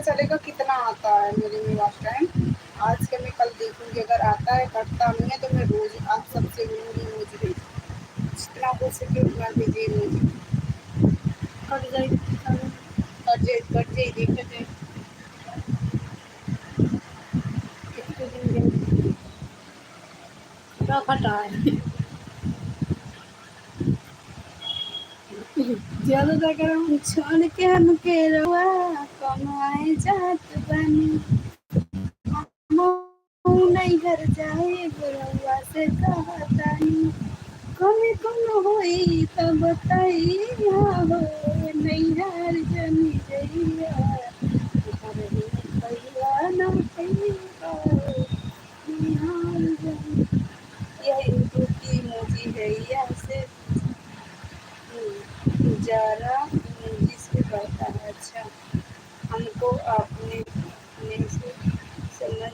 चलेगा कितना आता है मेरे में लास्ट टाइम। आज के मैं कल देखूंगी, अगर आता है कटता नहीं है तो मैं रोज आप सबसे बोलूंगी मुझे जितना हो सके उतना भेजिए मुझे। कट जाए कट जाए देखे जाए कितने दिन गए क्या कटा है ज्यादा जाकर हम छोड़ के हमके रवा कमाए जात बनी नहीं घर जाए बुरवा से कहतानी कमी कम होई तब बताई हाँ हो नहीं हार जनी जइया घर पहिला ना पहिला निहार जनी यही टूटी मुझी हैया से गुजारा मुझी से करता है। अच्छा हमको आपने अपने से समझ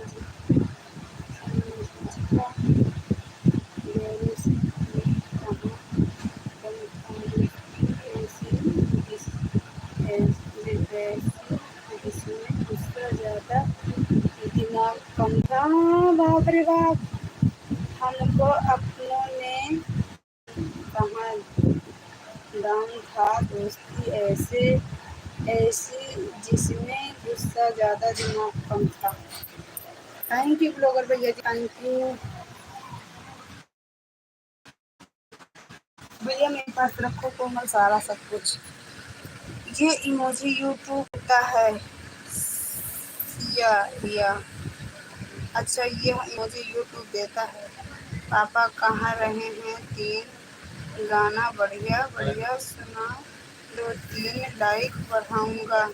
समझता मेरे से कहाँ कम खाली ऐसी जिस जिसमें गुस्सा ज़्यादा दिमाग कम था। बाप रे बाप, हमको अपनों ने कहा दाम था दोस्ती ऐसे ऐसी जिसमें गुस्सा ज़्यादा दिमाग कम था। थैंक यू ब्लॉगर भैया जी, थैंक यू भैया। मेरे पास रखो कोमल सारा सब कुछ। ये इमोजी यूट्यूब का है या अच्छा ये इमोजी यूट्यूब देता है। पापा कहाँ रहे हैं? तीन गाना बढ़िया बढ़िया सुना दो, 3 लाइक बढ़ाऊंगा।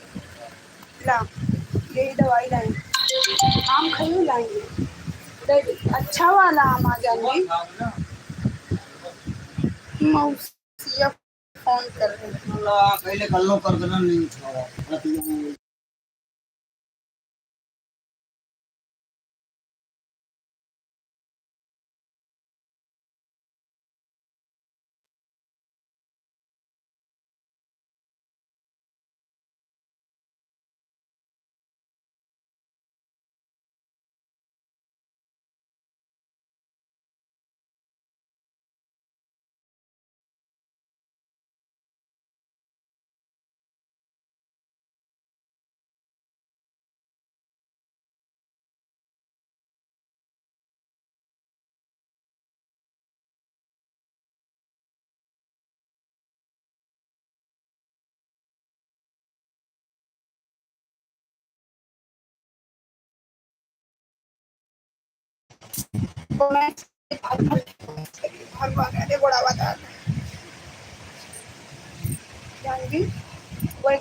ला यही दवाई लाई, आम खाइए लाएंगे अच्छा वाला आम आ जाएंगे। मौसिया फोन कर रही पहले कल्लो कर देना नहीं भगवान बड़ा बता जानवी वही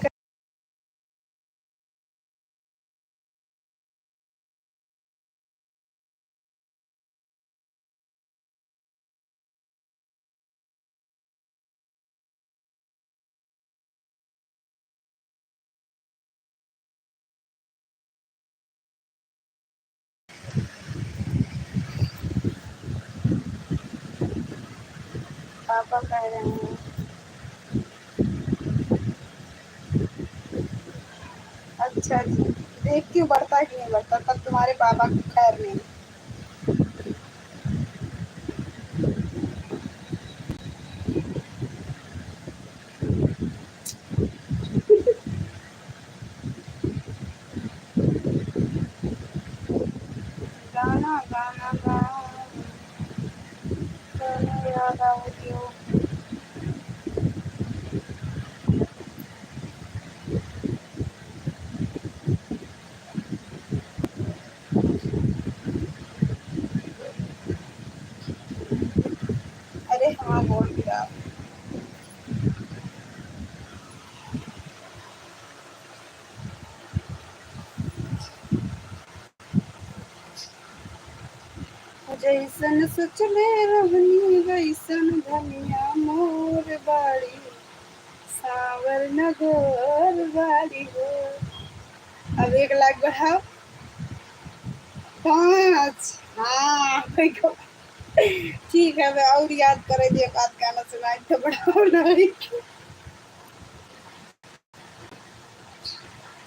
पापा कह रहे हैं। अच्छा जी, देख क्यों बढ़ता कि नहीं बढ़ता, तब तुम्हारे पापा की खैर नहीं। गाना गाना गाना याद आओ। अरे हाँ बोल दिया। जैसन सोचले रहनी वैसन धनिया मोर बाड़ी सावर नगोर बाड़ी हो। अब 1 लाख बढ़ाओ। 5। हाँ ठीक है, मैं और याद करे एक आध गाना सुनाई तो बढ़ाओ लाइक।